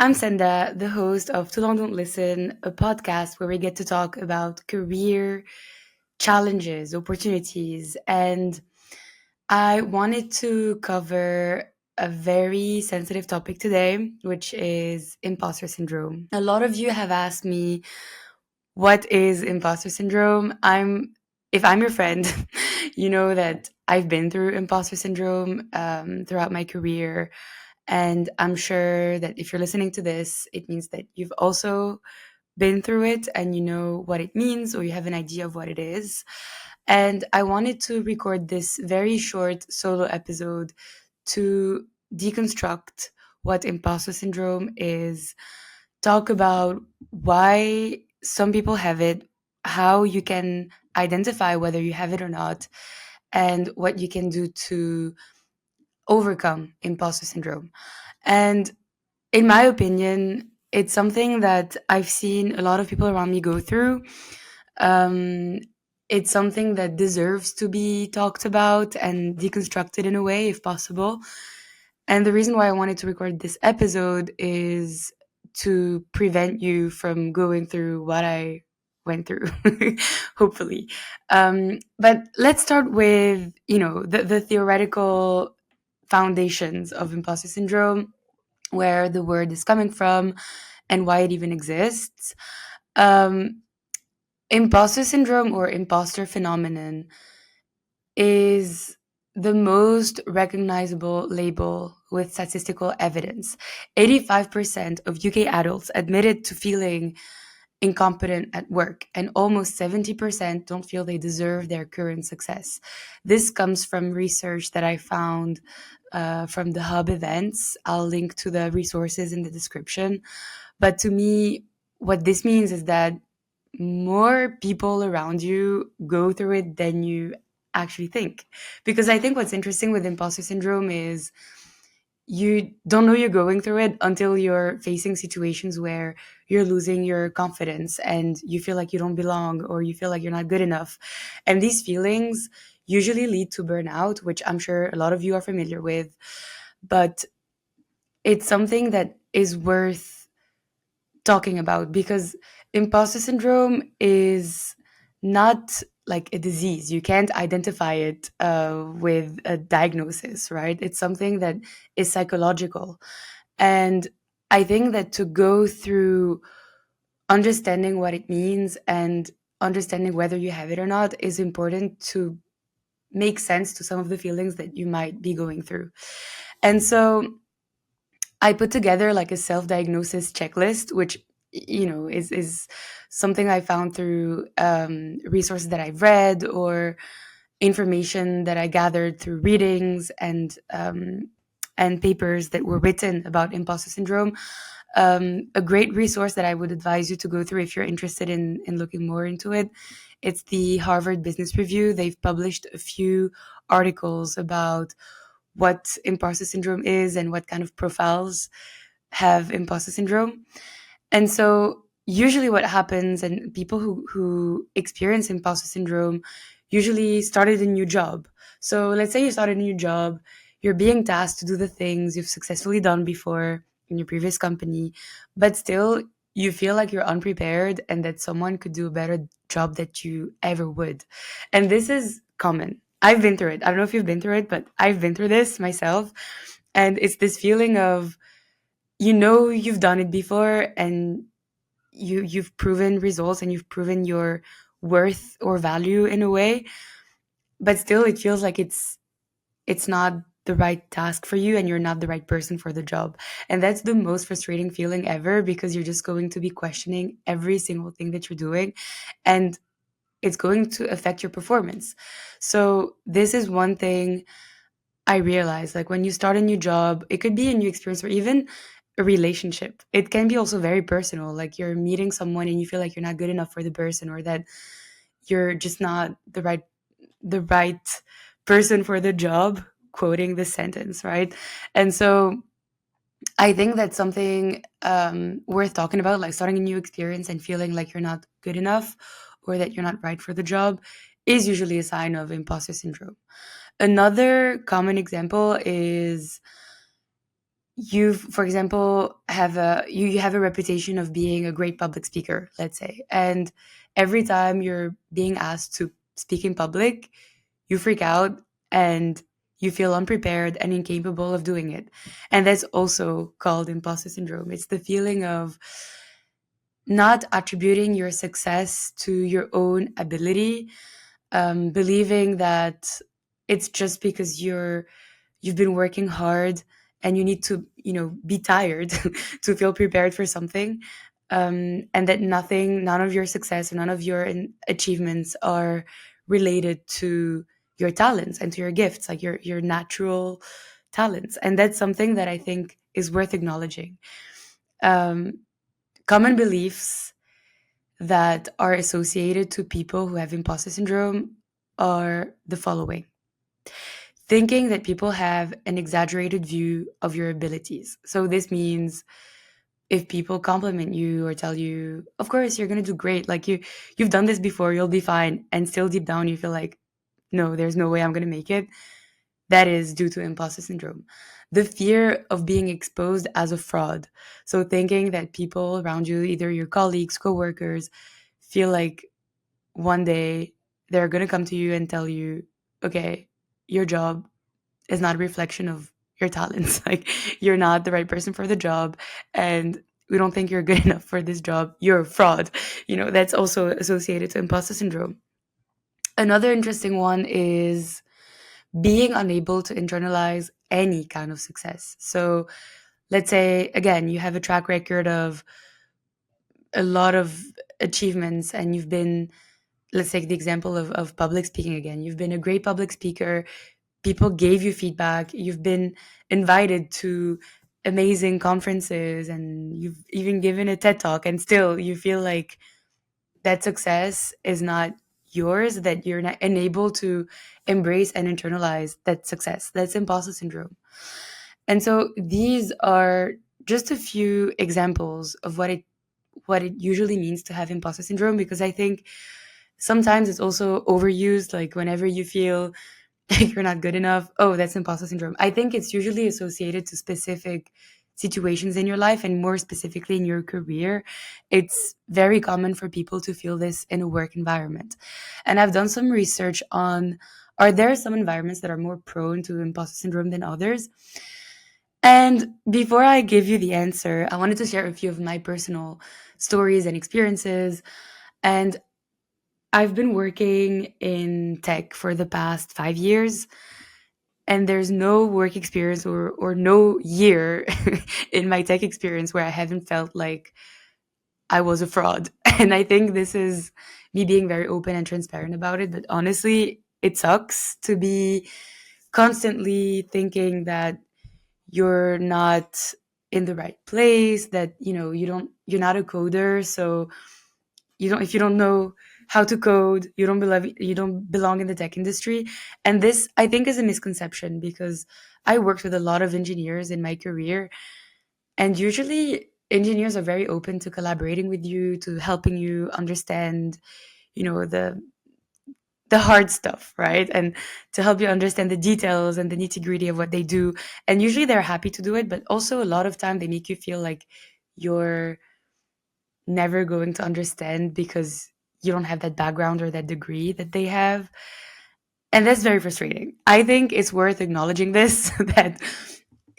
I'm Senda, the host of Too Long Don't Listen, a podcast where we get to talk about career challenges, opportunities, and I wanted to cover a very sensitive topic today, which is imposter syndrome. A lot of you have asked me, what is imposter syndrome? If I'm your friend, you know that I've been through imposter syndrome throughout my career. And I'm sure that if you're listening to this, it means that you've also been through it and you know what it means or you have an idea of what it is. And I wanted to record this very short solo episode to deconstruct what imposter syndrome is, talk about why some people have it, how you can identify whether you have it or not, and what you can do to overcome imposter syndrome. And in my opinion, it's something that I've seen a lot of people around me go through. Um, it's something that deserves to be talked about and deconstructed in a way, if possible. And the reason why I wanted to record this episode is to prevent you from going through what I went through, hopefully. But let's start with, the theoretical foundations of imposter syndrome, where the word is coming from and why it even exists. Um, Imposter syndrome or imposter phenomenon is the most recognizable label with statistical evidence. 85% of UK adults admitted to feeling incompetent at work, and almost 70% don't feel they deserve their current success. This comes from research that I found from the Hub events. I'll link to the resources in the description. But to me, what this means is that more people around you go through it than you actually think. Because I think what's interesting with imposter syndrome is you don't know you're going through it until you're facing situations where you're losing your confidence and you feel like you don't belong or you feel like you're not good enough. And these feelings usually lead to burnout, which I'm sure a lot of you are familiar with. But it's something that is worth talking about because imposter syndrome is not like a disease. You can't identify it with a diagnosis, right? It's something that is psychological. And I think that to go through understanding what it means and understanding whether you have it or not is important to make sense to some of the feelings that you might be going through. And so I put together like a self-diagnosis checklist, which is something I found through resources that I've read or information that I gathered through readings and papers that were written about imposter syndrome. A great resource that I would advise you to go through if you're interested in looking more into it. It's the Harvard Business Review. They've published a few articles about what imposter syndrome is and what kind of profiles have imposter syndrome. And so usually what happens, and people who experience imposter syndrome usually started a new job. So let's say you started a new job, you're being tasked to do the things you've successfully done before in your previous company, but still you feel like you're unprepared and that someone could do a better job that you ever would. And this is common. I've been through it. I don't know if you've been through it, but I've been through this myself. And it's this feeling of, you've done it before and you've proven results and you've proven your worth or value in a way, but still it feels like it's not the right task for you and you're not the right person for the job. And that's the most frustrating feeling ever, because you're just going to be questioning every single thing that you're doing, and it's going to affect your performance. So this is one thing I realized, like when you start a new job, it could be a new experience or even a relationship. It can be also very personal. Like you're meeting someone and you feel like you're not good enough for the person, or that you're just not the right person for the job, quoting this sentence, right? And so I think that's something worth talking about, like starting a new experience and feeling like you're not good enough or that you're not right for the job is usually a sign of imposter syndrome. Another common example is you've, for example, you have a reputation of being a great public speaker, let's say, and every time you're being asked to speak in public, you freak out and you feel unprepared and incapable of doing it. And that's also called imposter syndrome. It's the feeling of not attributing your success to your own ability, believing that it's just because you've been working hard and you need to, be tired to feel prepared for something, and that none of your success or none of your achievements are related to your talents and to your gifts, like your natural talents. And that's something that I think is worth acknowledging. um, Common beliefs that are associated to people who have imposter syndrome are the following: thinking that people have an exaggerated view of your abilities. So this means if people compliment you or tell you, of course, you're going to do great, like you've done this before, you'll be fine, and still deep down you feel like, no, there's no way I'm going to make it. That is due to imposter syndrome. The fear of being exposed as a fraud. So thinking that people around you, either your colleagues, coworkers, feel like one day they're going to come to you and tell you, okay, your job is not a reflection of your talents. Like, you're not the right person for the job, and we don't think you're good enough for this job. You're a fraud. That's also associated to imposter syndrome. Another interesting one is being unable to internalize any kind of success. So let's say, again, you have a track record of a lot of achievements, and you've been, let's take the example of public speaking again. You've been a great public speaker. People gave you feedback. You've been invited to amazing conferences, and you've even given a TED talk, and still you feel like that success is not yours, that you're not unable to embrace and internalize that success. That's imposter syndrome. And so these are just a few examples of what it usually means to have imposter syndrome, because I think sometimes it's also overused. Like, whenever you feel you're not good enough, oh, that's imposter syndrome. I think it's usually associated to specific situations in your life, and more specifically in your career. It's very common for people to feel this in a work environment. And I've done some research on, are there some environments that are more prone to imposter syndrome than others? And before I give you the answer, I wanted to share a few of my personal stories and experiences. And I've been working in tech for the past 5 years, and there's no work experience or no year in my tech experience where I haven't felt like I was a fraud. And I think this is me being very open and transparent about it. But honestly, it sucks to be constantly thinking that you're not in the right place, that you're not a coder, so if you don't know how to code, you don't belong in the tech industry. And this, I think, is a misconception, because I worked with a lot of engineers in my career, and usually engineers are very open to collaborating with you, to helping you understand, the hard stuff, right? And to help you understand the details and the nitty-gritty of what they do. And usually they're happy to do it, but also a lot of time they make you feel like you're never going to understand, because you don't have that background or that degree that they have. And that's very frustrating. I think it's worth acknowledging this that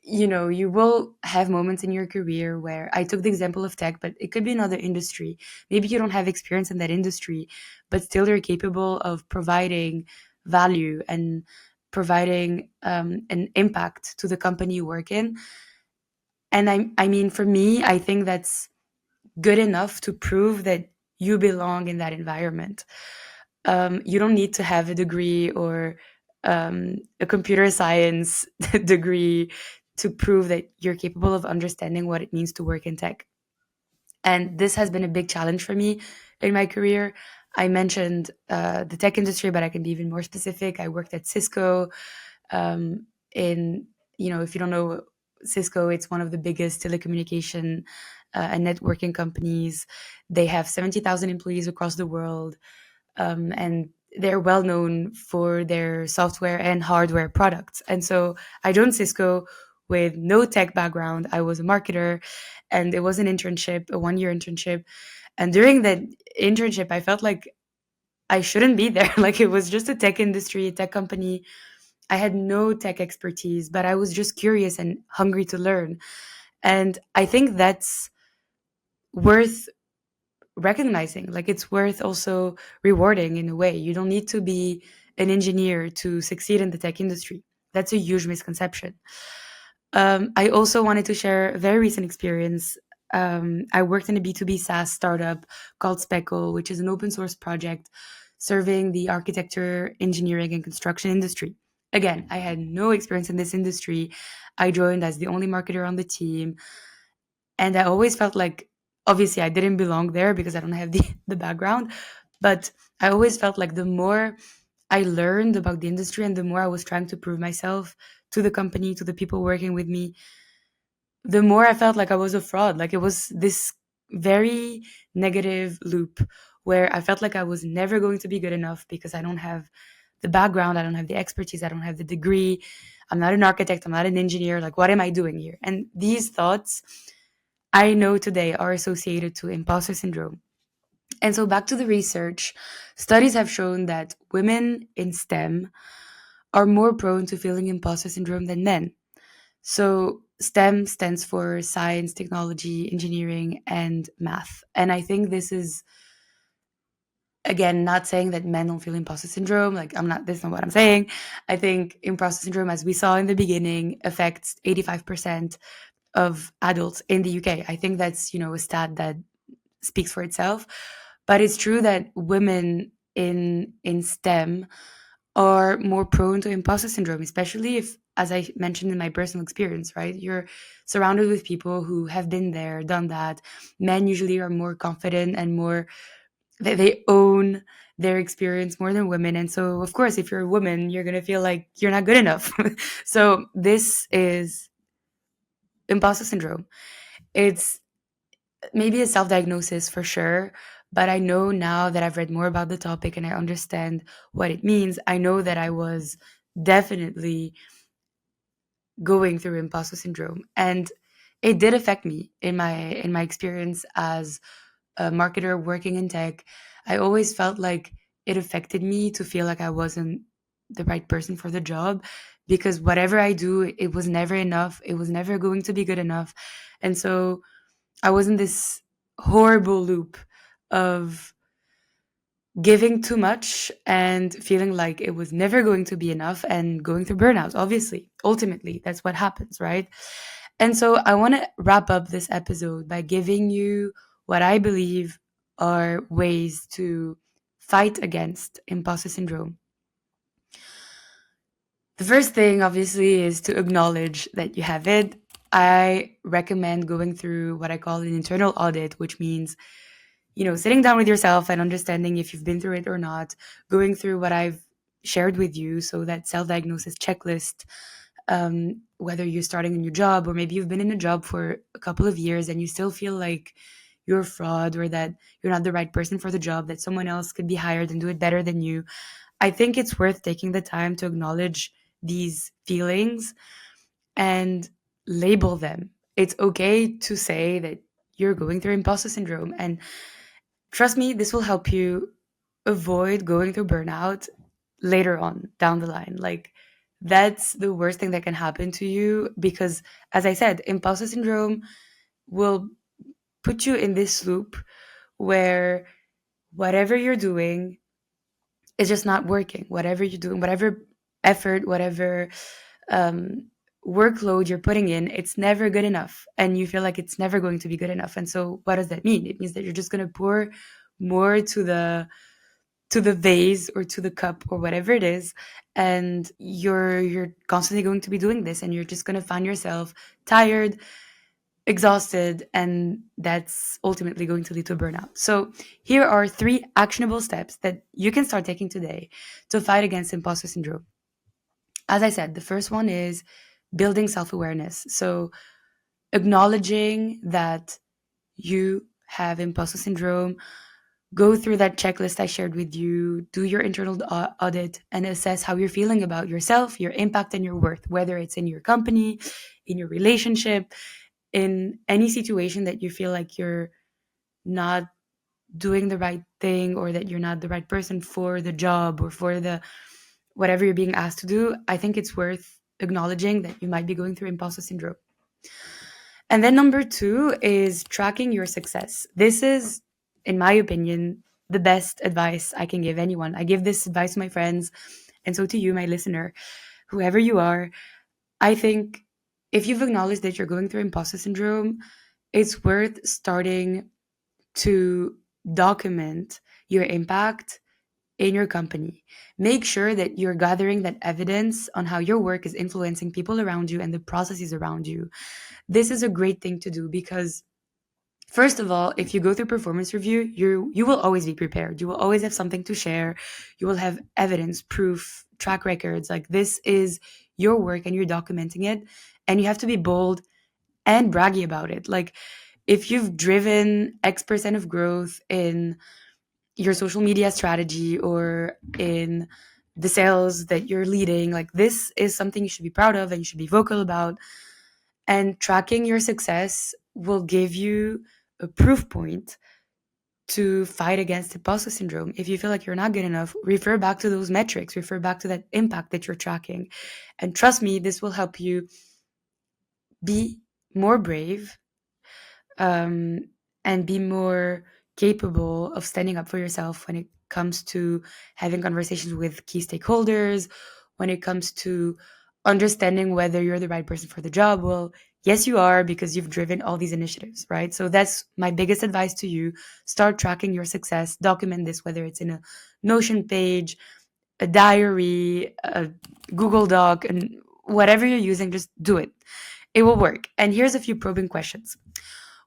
you will have moments in your career where, I took the example of tech, but it could be another industry. Maybe you don't have experience in that industry, but still you're capable of providing value and providing an impact to the company you work in. And I mean, for me, I think that's good enough to prove that you belong in that environment. You don't need to have a degree or a computer science degree to prove that you're capable of understanding what it means to work in tech. And this has been a big challenge for me in my career. I mentioned the tech industry, but I can be even more specific. I worked at Cisco. In if you don't know Cisco, it's one of the biggest telecommunication and networking companies. They have 70,000 employees across the world, and they're well known for their software and hardware products. And so I joined Cisco with no tech background. I was a marketer, and it was an internship, a 1 year internship. And during that internship, I felt like I shouldn't be there. Like it was just a tech industry, a tech company. I had no tech expertise, but I was just curious and hungry to learn. And I think that's worth recognizing. Like it's worth also rewarding in a way. You don't need to be an engineer to succeed in the tech industry. That's a huge misconception. I also wanted to share a very recent experience. I worked in a B2B SaaS startup called Speckle, which is an open source project serving the architecture, engineering, and construction industry. Again, I had no experience in this industry. I joined as the only marketer on the team. And I always felt like, obviously, I didn't belong there because I don't have the background. But I always felt like the more I learned about the industry and the more I was trying to prove myself to the company, to the people working with me, the more I felt like I was a fraud. Like it was this very negative loop where I felt like I was never going to be good enough because I don't have the background, I don't have the expertise, I don't have the degree. I'm not an architect, I'm not an engineer. Like, what am I doing here? And these thoughts I know today are associated to imposter syndrome. And so, back to the research, studies have shown that women in STEM are more prone to feeling imposter syndrome than men. So STEM stands for science, technology, engineering, and math. And I think this is, again, not saying that men don't feel imposter syndrome. Like, that's not what I'm saying. I think imposter syndrome, as we saw in the beginning, affects 85% of adults in the UK. I think that's, a stat that speaks for itself. But it's true that women in STEM are more prone to imposter syndrome, especially if, as I mentioned in my personal experience, right? You're surrounded with people who have been there, done that. Men usually are more confident and more, they own their experience more than women. And so, of course, if you're a woman, you're going to feel like you're not good enough. So, this is imposter syndrome. It's maybe a self diagnosis for sure. But I know now that I've read more about the topic and I understand what it means, I know that I was definitely going through imposter syndrome. And it did affect me in my experience as a marketer working in tech. I always felt like it affected me to feel like I wasn't the right person for the job because whatever I do, it was never enough. It was never going to be good enough. And so I was in this horrible loop of giving too much and feeling like it was never going to be enough and going through burnout. Obviously, ultimately, that's what happens, right? And so I want to wrap up this episode by giving you what I believe are ways to fight against imposter syndrome. The first thing, obviously, is to acknowledge that you have it. I recommend going through what I call an internal audit, which means sitting down with yourself and understanding if you've been through it or not, going through what I've shared with you. So that self-diagnosis checklist, whether you're starting a new job or maybe you've been in a job for a couple of years and you still feel like you're a fraud or that you're not the right person for the job, that someone else could be hired and do it better than you. I think it's worth taking the time to acknowledge these feelings and label them. It's okay to say that you're going through imposter syndrome, and trust me, this will help you avoid going through burnout later on down the line. Like, that's the worst thing that can happen to you because, as I said, imposter syndrome will put you in this loop where whatever you're doing is just not working. Whatever you're doing, whatever effort, whatever um, workload you're putting in, it's never good enough. And you feel like it's never going to be good enough. And so, what does that mean? It means that you're just going to pour more to the vase or to the cup or whatever it is, and you're constantly going to be doing this, and you're just going to find yourself tired, exhausted, and that's ultimately going to lead to burnout. So here are 3 actionable steps that you can start taking today to fight against imposter syndrome. As I said, the first one is building self-awareness. So acknowledging that you have imposter syndrome, go through that checklist I shared with you, do your internal audit, and assess how you're feeling about yourself, your impact, and your worth, whether it's in your company, in your relationship, in any situation that you feel like you're not doing the right thing, or that you're not the right person for the job or for the whatever you're being asked to do, I think it's worth acknowledging that you might be going through imposter syndrome. And then number two is tracking your success. This is, in my opinion, the best advice I can give anyone. I give this advice to my friends, and so to you, my listener, whoever you are. I think if you've acknowledged that you're going through imposter syndrome, it's worth starting to document your impact in your company. Make sure that you're gathering that evidence on how your work is influencing people around you and the processes around you. This is a great thing to do because, first of all, if you go through performance review, you will always be prepared. You will always have something to share. You will have evidence, proof, track records. Like, this is your work and you're documenting it, and you have to be bold and braggy about it. Like, if you've driven X% of growth in your social media strategy or in the sales that you're leading, like, this is something you should be proud of and you should be vocal about. And tracking your success will give you a proof point to fight against imposter syndrome. If you feel like you're not good enough, refer back to those metrics, refer back to that impact that you're tracking. And trust me, this will help you be more brave, um, and be more capable of standing up for yourself when it comes to having conversations with key stakeholders, when it comes to understanding whether you're the right person for the job. Well, yes, you are, because you've driven all these initiatives, right? So that's my biggest advice to you. Start tracking your success, document this, whether it's in a Notion page, a diary, a Google Doc, and whatever you're using, just do it. It will work. And here's a few probing questions.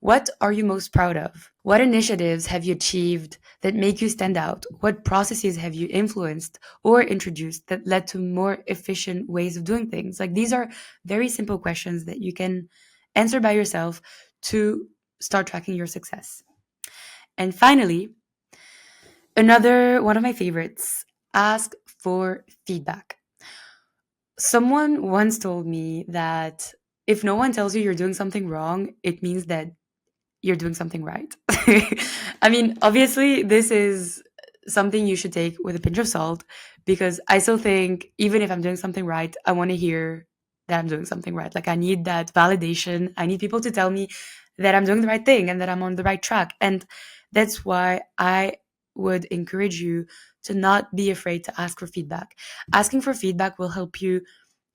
What are you most proud of? What initiatives have you achieved that make you stand out? What processes have you influenced or introduced that led to more efficient ways of doing things? Like, these are very simple questions that you can answer by yourself to start tracking your success. And finally, another one of my favorites, ask for feedback. Someone once told me that if no one tells you you're doing something wrong, it means that you're doing something right. I mean, obviously, this is something you should take with a pinch of salt, because I still think even if I'm doing something right, I want to hear that I'm doing something right. Like, I need that validation. I need people to tell me that I'm doing the right thing and that I'm on the right track. And that's why I would encourage you to not be afraid to ask for feedback. Asking for feedback will help you,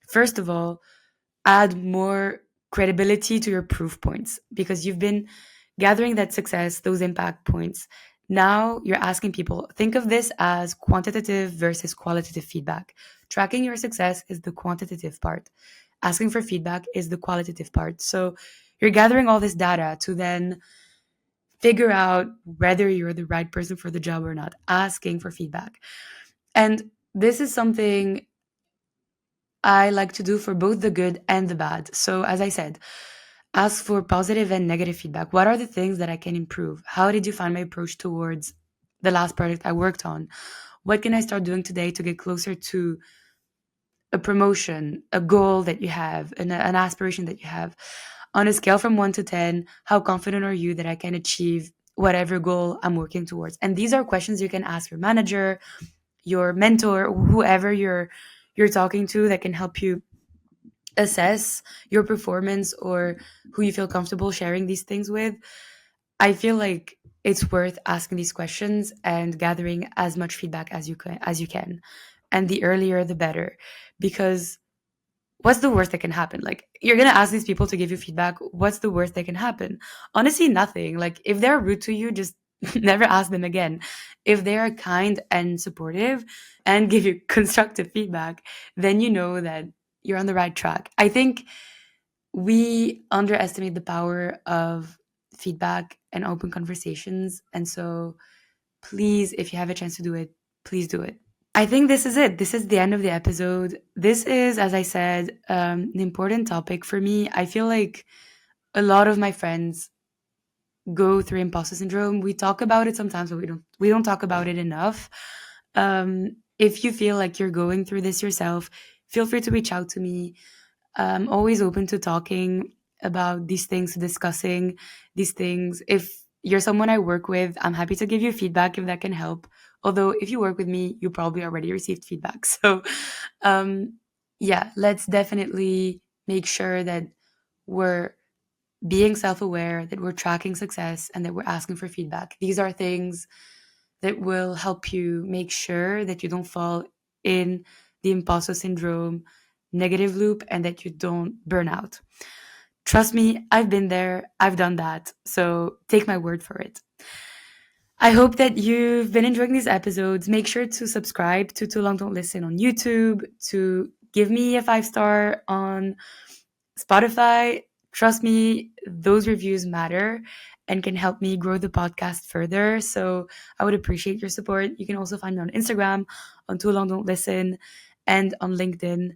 first of all, add more credibility to your proof points, because you've been gathering that success, those impact points. Now you're asking people, think of this as quantitative versus qualitative feedback. Tracking your success is the quantitative part. Asking for feedback is the qualitative part. So you're gathering all this data to then figure out whether you're the right person for the job or not, asking for feedback. And this is something I like to do for both the good and the bad. So, as I said, ask for positive and negative feedback. What are the things that I can improve? How did you find my approach towards the last project I worked on? What can I start doing today to get closer to a promotion, a goal that you have, an aspiration that you have? On a scale from 1 to 10, how confident are you that I can achieve whatever goal I'm working towards? And these are questions you can ask your manager, your mentor, whoever you're talking to, that can help you assess your performance or who you feel comfortable sharing these things with. I feel like it's worth asking these questions and gathering as much feedback as you can. And the earlier the better, because what's the worst that can happen? Like, you're going to ask these people to give you feedback. What's the worst that can happen? Honestly, nothing. Like, if they're rude to you, just never ask them again. If they are kind and supportive and give you constructive feedback, then you know that you're on the right track. I think we underestimate the power of feedback and open conversations. And so, please, if you have a chance to do it, please do it. I think this is it. This is the end of the episode. This is, as I said, an important topic for me. I feel like a lot of my friends go through imposter syndrome. We talk about it sometimes, but we don't talk about it enough. If you feel like you're going through this yourself, feel free to reach out to me. I'm always open to talking about these things, discussing these things. If you're someone I work with, I'm happy to give you feedback if that can help. Although, if you work with me, you probably already received feedback. So, um, yeah, let's definitely make sure that we're being self aware, that we're tracking success, and that we're asking for feedback. These are things that will help you make sure that you don't fall in the imposter syndrome negative loop and that you don't burn out. Trust me, I've been there, I've done that. So take my word for it. I hope that you've been enjoying these episodes. Make sure to subscribe to Too Long Don't Listen on YouTube, to give me a 5 star on Spotify. Trust me, those reviews matter and can help me grow the podcast further. So I would appreciate your support. You can also find me on Instagram, on Too Long Don't Listen, and on LinkedIn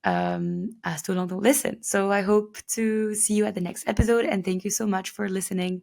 as Too Long Don't Listen. So I hope to see you at the next episode, and thank you so much for listening.